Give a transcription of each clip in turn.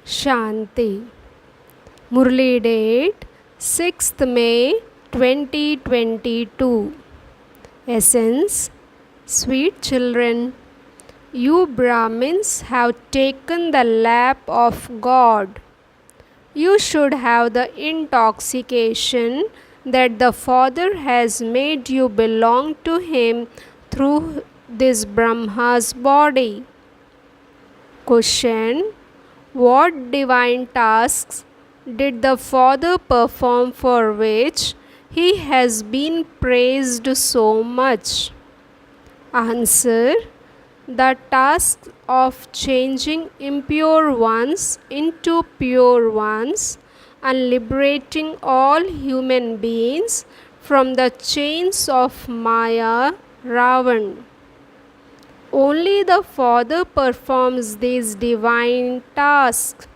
Shanti. Murli date 6th May 2022. Essence. Sweet children, you Brahmins have taken the lap of God. You should have the intoxication that the Father has made you belong to Him through this Brahma's body. Question. What divine tasks did the Father perform for which He has been praised so much? Answer. The task of changing impure ones into pure ones and liberating all human beings from the chains of Maya, Ravan. Only the Father performs these divine tasks.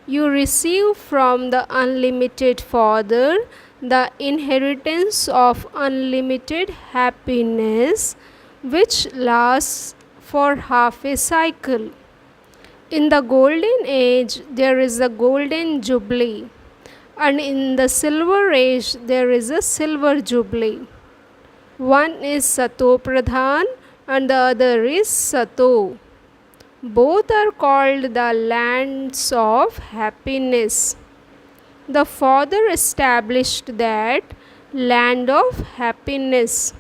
You receive from the unlimited Father the inheritance of unlimited happiness, which lasts for half a cycle. In the golden age, there is a golden jubilee, and in the silver age, there is a silver jubilee. One is Sato Pradhan and the other is Sato. Both are called the lands of happiness. The Father established that land of happiness,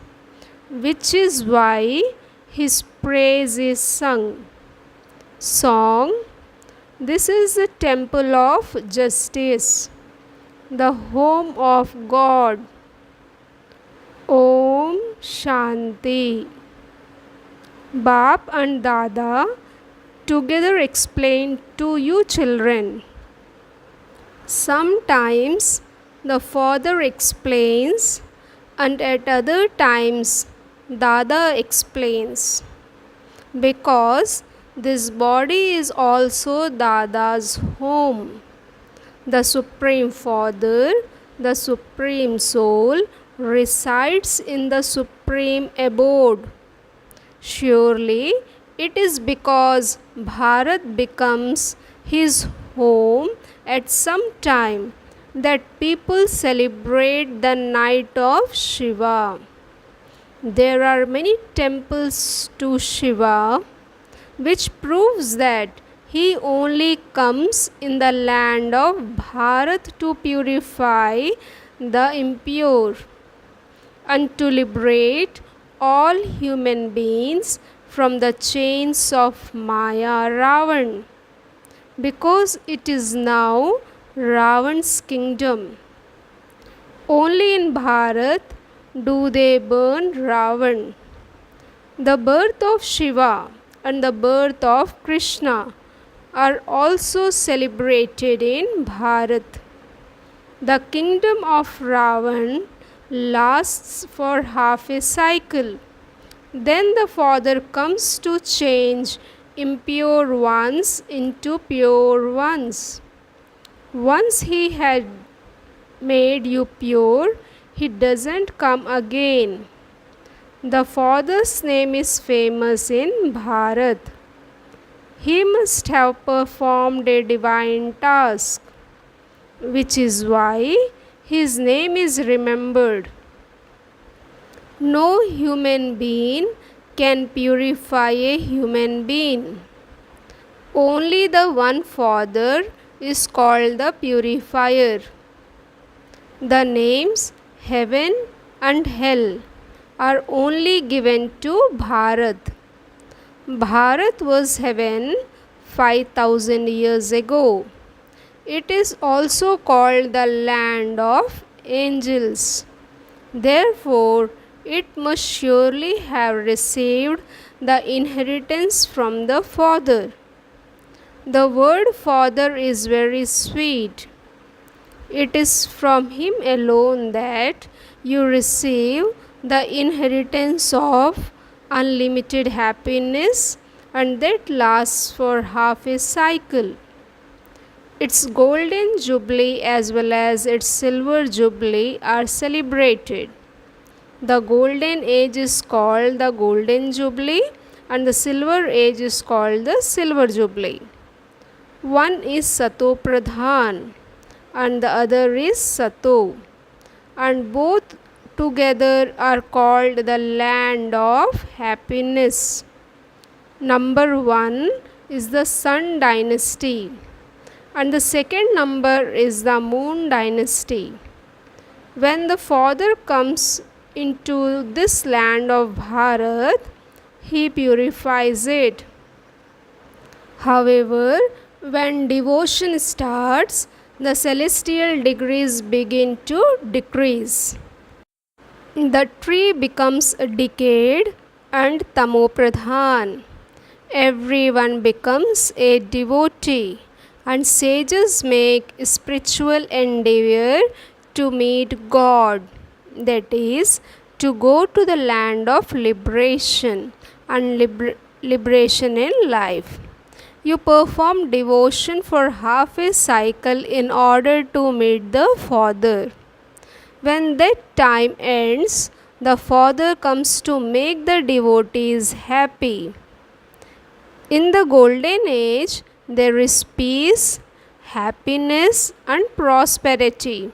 which is why His praise is sung. Song. This is the temple of justice, the home of God. Om Shanti. Baap and Dada together explain to you children. Sometimes the Father explains, and at other times Dada explains, because this body is also Dada's home. The Supreme Father, the Supreme Soul, resides in the Supreme Abode. Surely it is because Bharat becomes his home at some time that people celebrate the night of Shiva. There are many temples to Shiva, which proves that he only comes in the land of Bharat to purify the impure and to liberate all human beings from the chains of Maya Ravan, because it is now Ravan's kingdom. Only in Bharat do they burn Ravan. The birth of Shiva and the birth of Krishna are also celebrated in Bharat. The kingdom of Ravan lasts for half a cycle. Then the Father comes to change impure ones into pure ones. Once He had made you pure, He doesn't come again. The Father's name is famous in Bharat. He must have performed a divine task, which is why His name is remembered. No human being can purify a human being. Only the one Father is called the purifier. The names heaven and hell are only given to Bharat. Bharat was heaven 5,000 years ago. It is also called the land of angels. Therefore, it must surely have received the inheritance from the Father. The word Father is very sweet. It is from Him alone that you receive the inheritance of unlimited happiness, and that lasts for half a cycle. Its golden jubilee as well as its silver jubilee are celebrated. The golden age is called the golden jubilee and the silver age is called the silver jubilee. One is Sato Pradhan and the other is Sato, and both together are called the land of happiness. Number 1 is the Sun dynasty, and the second number is the Moon dynasty. When the father comes into this land of Bharat, he purifies it. However, when devotion starts, the celestial degrees begin to decrease. The tree becomes decayed and tamopradhan. Everyone becomes a devotee, and sages make spiritual endeavor to meet God, that is, to go to the land of liberation and liberation in life. You perform devotion for half a cycle in order to meet the Father. When that time ends, the Father comes to make the devotees happy. In the golden age, there is peace, happiness, and prosperity.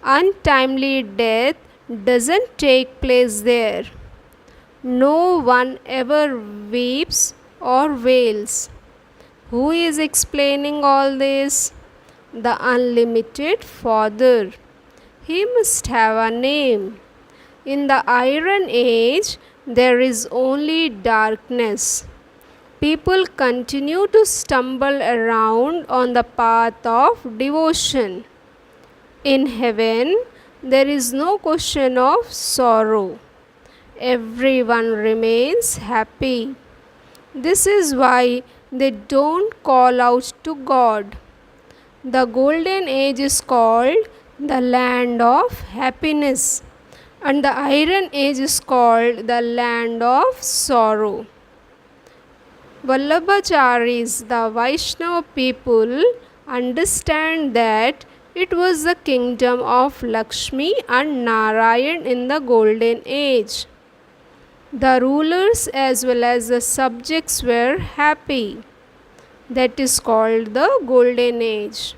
Untimely death doesn't take place there. No one ever weeps or wails. Who is explaining all this? The unlimited Father. He must have a name. In the Iron Age, there is only darkness. People continue to stumble around on the path of devotion. In heaven, there is no question of sorrow. Everyone remains happy. This is why they don't call out to God. The golden age is called the land of happiness, and the iron age is called the land of sorrow. Vallabhacharis, the Vaishnava people, understand that it was the kingdom of Lakshmi and Narayan in the golden age. The rulers as well as the subjects were happy. That is called the golden age.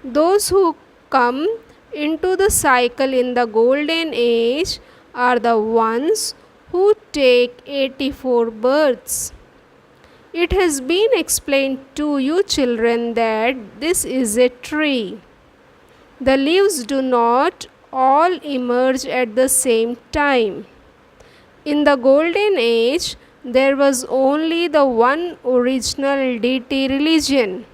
Those who come into the cycle in the golden age are the ones who take 84 births. It has been explained to you children that this is a tree. The leaves do not all emerge at the same time. In the golden age, there was only the one original deity religion,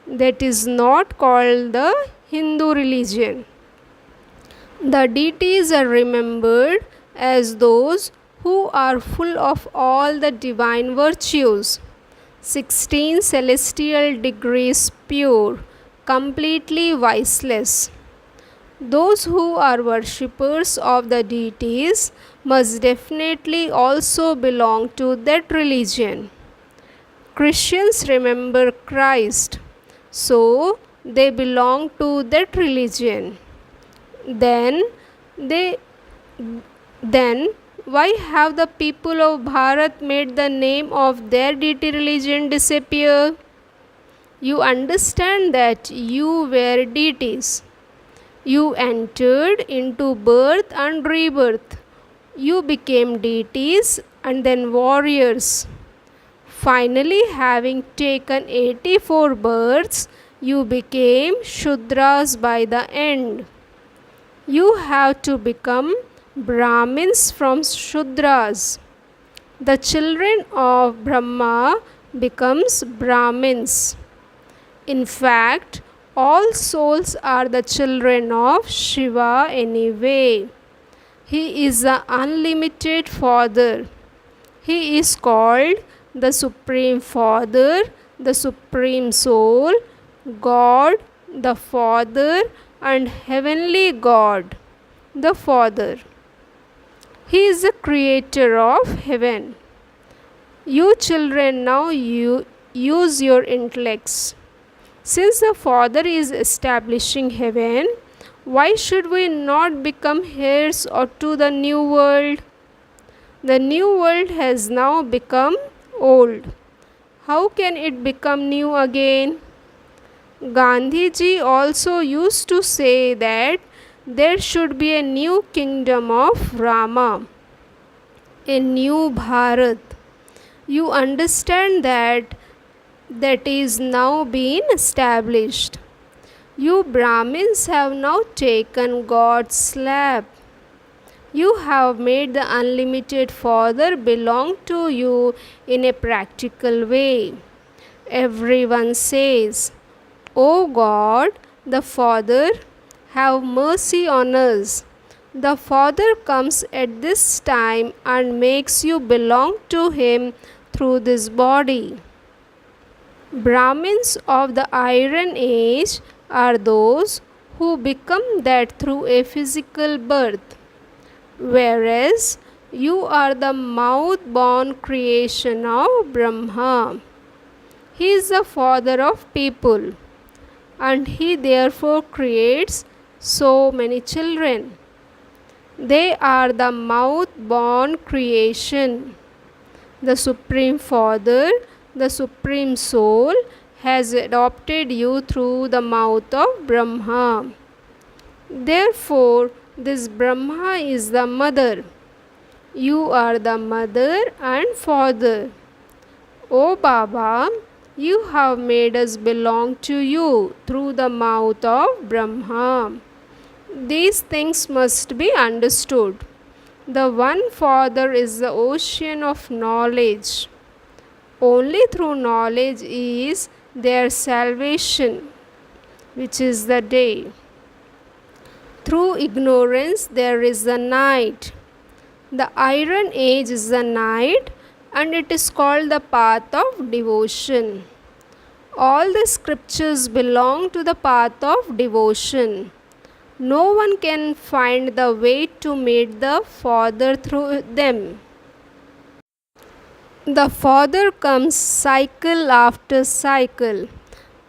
that is not called the Hindu religion. The deities are remembered as those who are full of all the divine virtues. 16 celestial degrees pure, completely viceless. Those who are worshippers of the deities must definitely also belong to that religion. Christians remember Christ, so they belong to that religion. Then why have the people of Bharat made the name of their deity religion disappear? You understand that you were deities. You entered into birth and rebirth. You became deities and then warriors. Finally, having taken 84 births, you became Shudras by the end. You have to become Brahmins from Shudras. The children of Brahma becomes Brahmins. In fact, all souls are the children of Shiva anyway. He is the unlimited Father. He is called the Supreme Father, the Supreme Soul, God, the Father, and Heavenly God, the Father. He is the creator of heaven. You children now use your intellects. Since the Father is establishing heaven, why should we not become heirs to the new world? The new world has now become old. how can it become new again? Gandhiji also used to say that there should be a new kingdom of Rama, a new Bharat. You understand that is now being established. You Brahmins have now taken God's slab. You have made the unlimited Father belong to you in a practical way. Everyone says, O God, the Father, have mercy on us. The Father comes at this time and makes you belong to Him through this body. Brahmins of the Iron Age are those who become that through a physical birth, whereas you are the mouth-born creation of Brahma. He is the father of people, and he therefore creates so many children. They are the mouth-born creation. The Supreme Father, the Supreme Soul, has adopted you through the mouth of Brahma. Therefore, this Brahma is the mother. You are the mother and father. O Baba, you have made us belong to you through the mouth of Brahma. These things must be understood. The one Father is the ocean of knowledge. Only through knowledge is their salvation, which is the day. Through ignorance there is the night. The Iron Age is the night, and it is called the path of devotion. All the scriptures belong to the path of devotion. No one can find the way to meet the Father through them. The Father comes cycle after cycle,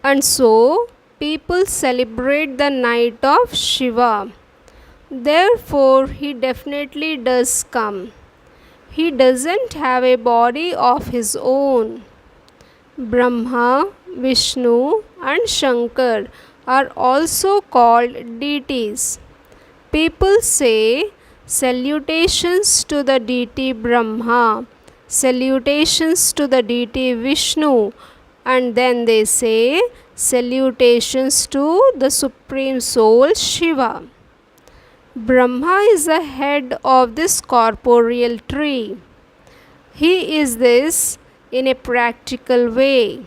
and so people celebrate the night of Shiva. Therefore, he definitely does come. He doesn't have a body of his own. Brahma, Vishnu, and Shankar are also called deities. People say, salutations to the deity Brahma, salutations to the deity Vishnu, and then they say, salutations to the Supreme Soul Shiva. Brahma is the head of this corporeal tree. He is this in a practical way.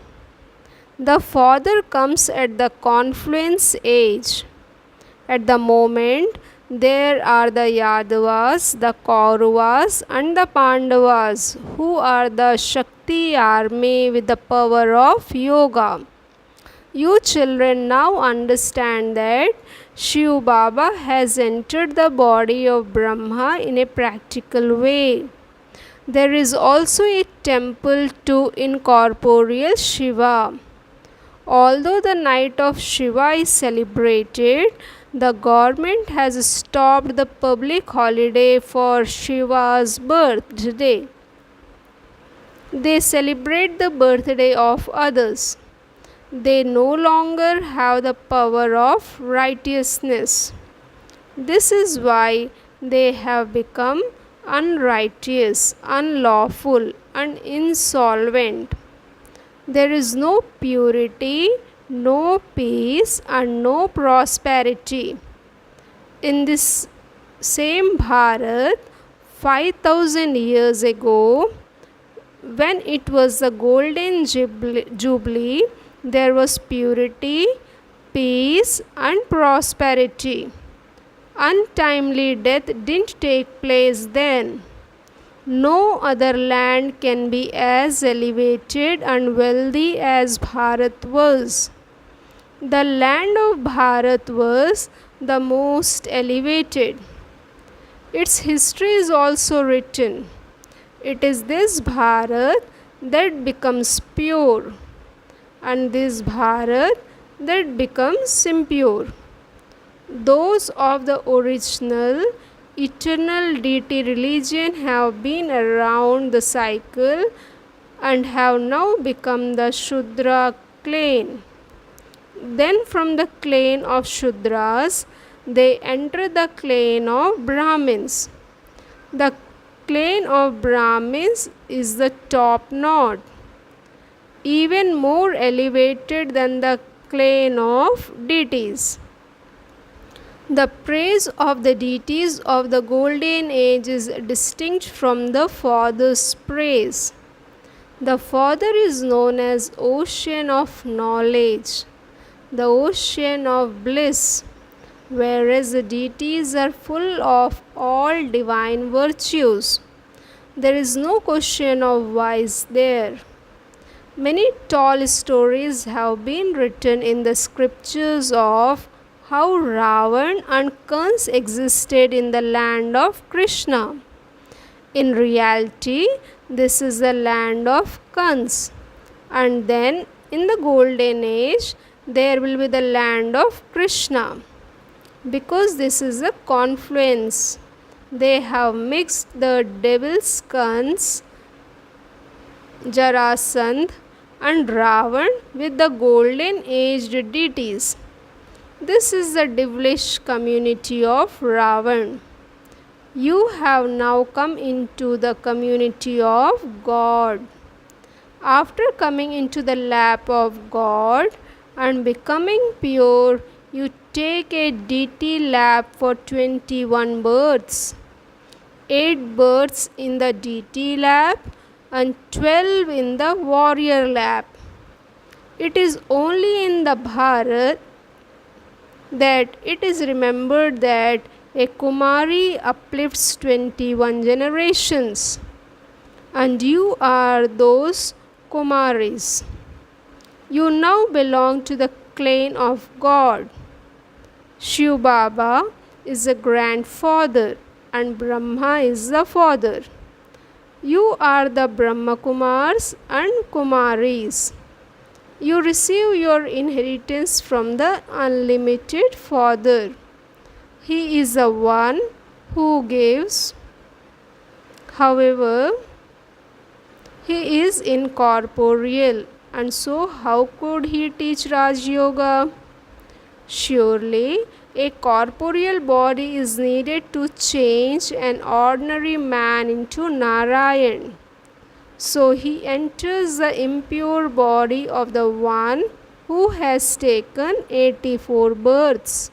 The Father comes at the confluence age. At the moment, there are the Yadavas, the Kauravas, and the Pandavas, who are the Shakti army with the power of yoga. You children now understand that Shiv Baba has entered the body of Brahma in a practical way. There is also a temple to incorporeal Shiva. Although the night of Shiva is celebrated, the government has stopped the public holiday for Shiva's birthday. They celebrate the birthday of others. They no longer have the power of righteousness. This is why they have become unrighteous, unlawful, and insolvent. There is no purity, no peace, and no prosperity. In this same Bharat, 5,000 years ago, when it was the golden jubilee, there was purity, peace, and prosperity. Untimely death didn't take place then. No other land can be as elevated and wealthy as Bharat was. The land of Bharat was the most elevated. Its history is also written. It is this Bharat that becomes pure, and this Bharat that becomes impure. Those of the original eternal deity religion have been around the cycle and have now become the Shudra clan. Then from the clan of Shudras they enter the clan of Brahmins. The clan of Brahmins is the top notch, even more elevated than the clan of deities. The praise of the deities of the golden age is distinct from the Father's praise. The Father is known as ocean of knowledge, the ocean of bliss, whereas the deities are full of all divine virtues. There is no question of vice there. Many tall stories have been written in the scriptures of how Ravan and Kans existed in the land of Krishna. In reality, this is the land of Kans, and then in the golden age there will be the land of Krishna. Because this is a confluence, they have mixed the devil's Kans, Jarasandh and Ravan with the golden aged deities. This is the devilish community of Ravan. You have now come into the community of God. After coming into the lap of God and becoming pure, you take a deity lap for 21 births. 8 births in the deity lap and 12 in the warrior lap. It is only in the Bharat that it is remembered that a Kumari uplifts 21 generations, and you are those Kumaris. You now belong to the clan of God. Shiv Baba is the grandfather and Brahma is the father. You are the Brahma Kumars and Kumaris. You receive your inheritance from the unlimited Father. He is the one who gives. However, he is incorporeal, and so how could he teach Raj Yoga? Surely a corporeal body is needed to change an ordinary man into Narayan. So he enters the impure body of the one who has taken 84 births.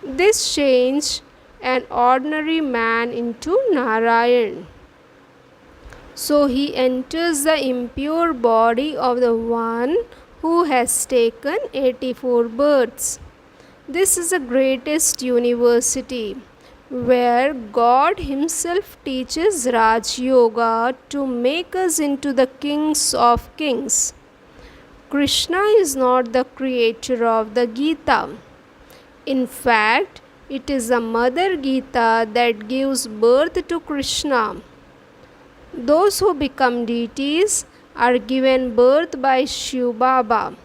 This changed an ordinary man into Narayan. So he enters the impure body of the one who has taken 84 births. This is the greatest university, where God Himself teaches Raj Yoga to make us into the kings of kings. Krishna is not the creator of the Gita. In fact, it is the Mother Gita that gives birth to Krishna. Those who become deities are given birth by Shiv Baba.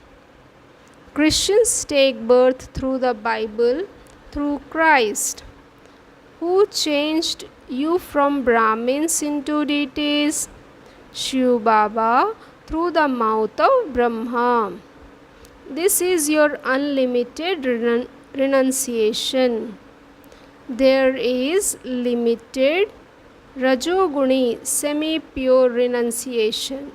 Christians take birth through the Bible, through Christ. Who changed you from Brahmins into deities? Shiv Baba through the mouth of Brahma. This is your unlimited renunciation. There is limited Rajoguni semi-pure renunciation.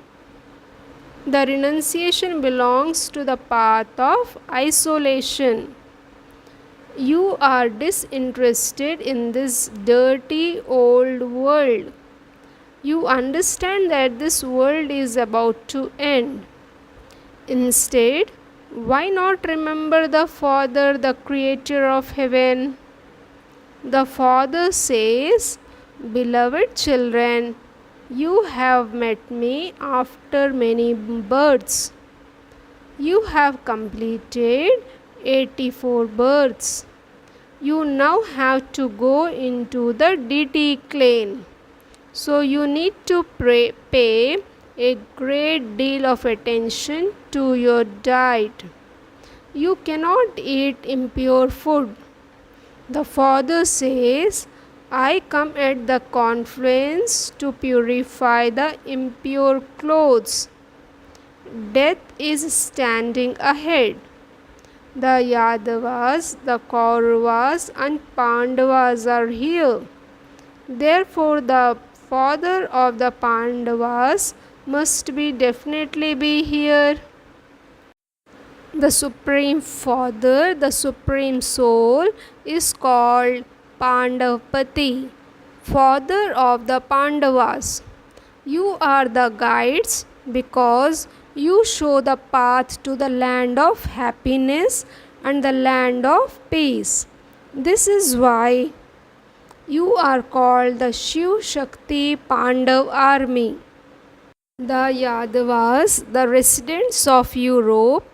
The renunciation belongs to the path of isolation. You are disinterested in this dirty old world. You understand that this world is about to end. Instead, why not remember the Father, the creator of heaven? The Father says, "Beloved children, you have met me after many births. You have completed 84 births. You now have to go into the deity clan. So you need to pay a great deal of attention to your diet. You cannot eat impure food." The Father says, I come at the confluence to purify the impure clothes. Death is standing ahead. The Yadavas, the Kauravas, and Pandavas are here. Therefore, the father of the Pandavas must be definitely be here. The Supreme Father, the Supreme Soul, is called Pandavapati, father of the Pandavas. You are the guides because you show the path to the land of happiness and the land of peace. This is why you are called the Shiv Shakti Pandav army. The Yadavas, the residents of Europe,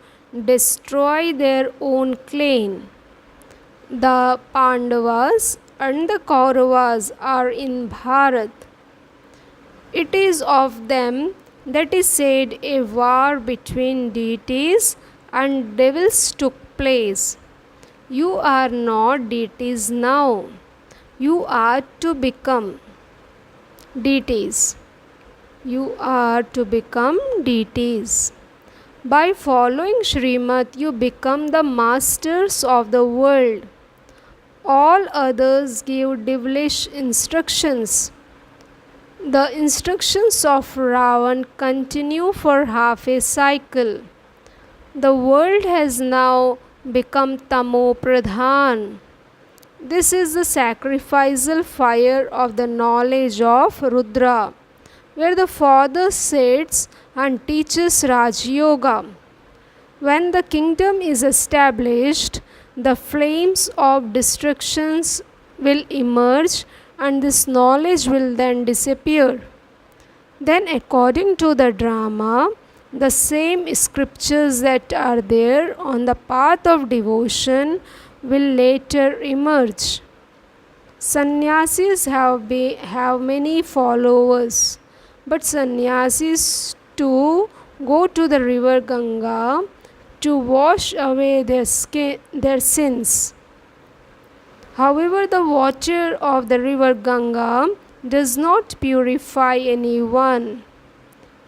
destroy their own clan. The Pandavas and the Kauravas are in Bharat. It is of them that is said a war between deities and devils took place. You are not deities now. You are to become deities. You are to become deities. By following Srimad, you become the masters of the world. All others give devilish instructions. The instructions of Ravan continue for half a cycle. The world has now become Tamo Pradhan. This is the sacrificial fire of the knowledge of Rudra, where the father sits and teaches Raj Yoga. When the kingdom is established, the flames of destructions will emerge and this knowledge will then disappear. Then, according to the drama, the same scriptures that are there on the path of devotion will later emerge. Sannyasis have many followers, but sannyasis too go to the river Ganga to wash away their sins. However, the water of the river Ganga does not purify anyone.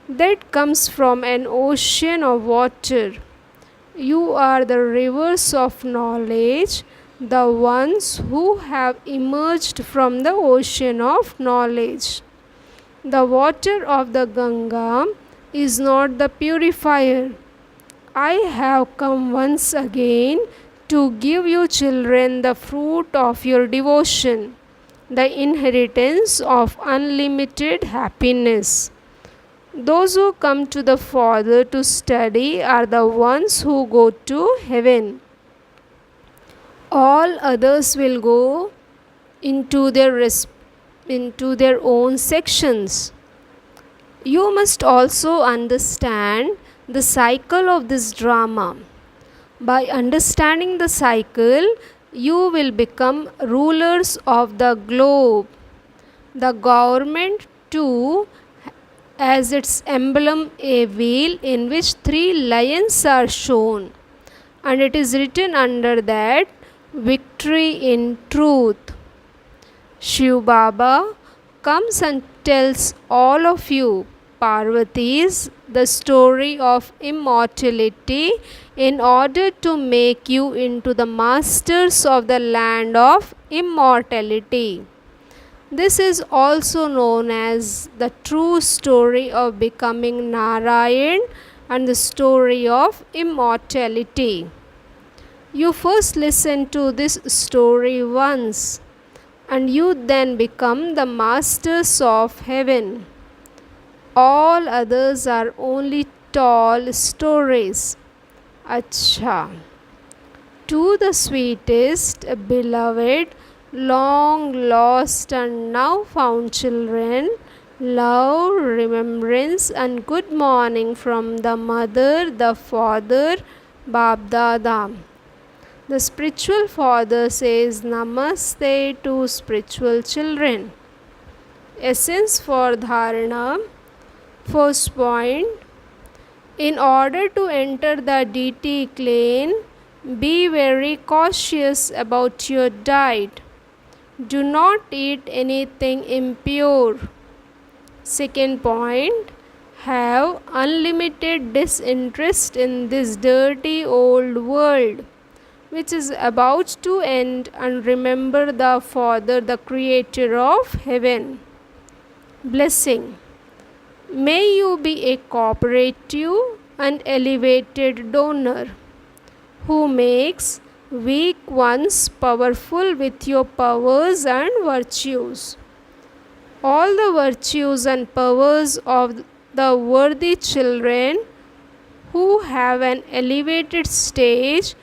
That comes from an ocean of water. You are the rivers of knowledge, the ones who have emerged from the ocean of knowledge. The water of the Ganga is not the purifier. I have come once again to give you children the fruit of your devotion, the inheritance of unlimited happiness. Those who come to the Father to study are the ones who go to heaven. All others will go into their own sections. You must also understand the cycle of this drama. By understanding the cycle, you will become rulers of the globe. The government too has its emblem a wheel in which 3 lions are shown, and it is written under that, victory in truth. Shiv Baba comes and tells all of you Parvatis the story of immortality in order to make you into the masters of the land of immortality. This is also known as the true story of becoming Narayan and the story of immortality. You first listen to this story once, and you then become the masters of heaven. All others are only tall stories. Acha. To the sweetest, beloved, long lost and now found children, love, remembrance, and good morning from the mother, the father, Bab Dada. The spiritual father says Namaste to spiritual children. Essence for Dharana. First point, in order to enter the deity clan, be very cautious about your diet. Do not eat anything impure. Second point, have unlimited disinterest in this dirty old world which is about to end, and remember the Father, the Creator of heaven. Blessing. May you be a cooperative and elevated donor who makes weak ones powerful with your powers and virtues. All the virtues and powers of the worthy children who have an elevated stage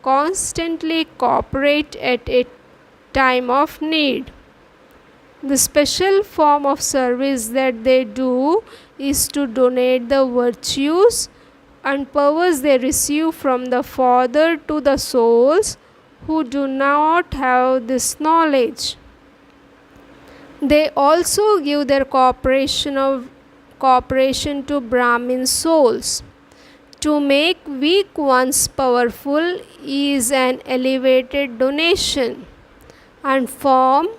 constantly cooperate at a time of need. The special form of service that they do is to donate the virtues and powers they receive from the Father to the souls who do not have this knowledge. They also give their cooperation to Brahmin souls. To make weak ones powerful is an elevated donation and form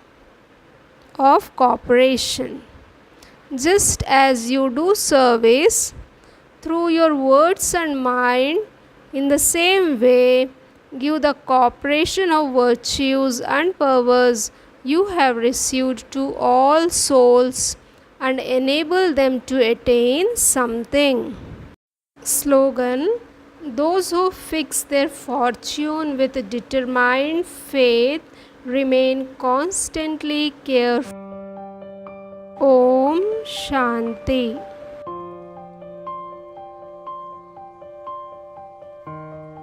of cooperation. Just as you do service through your words and mind, in the same way, give the cooperation of virtues and powers you have received to all souls and enable them to attain something. Slogan: those who fix their fortune with determined faith remain constantly careful. Om Shanti.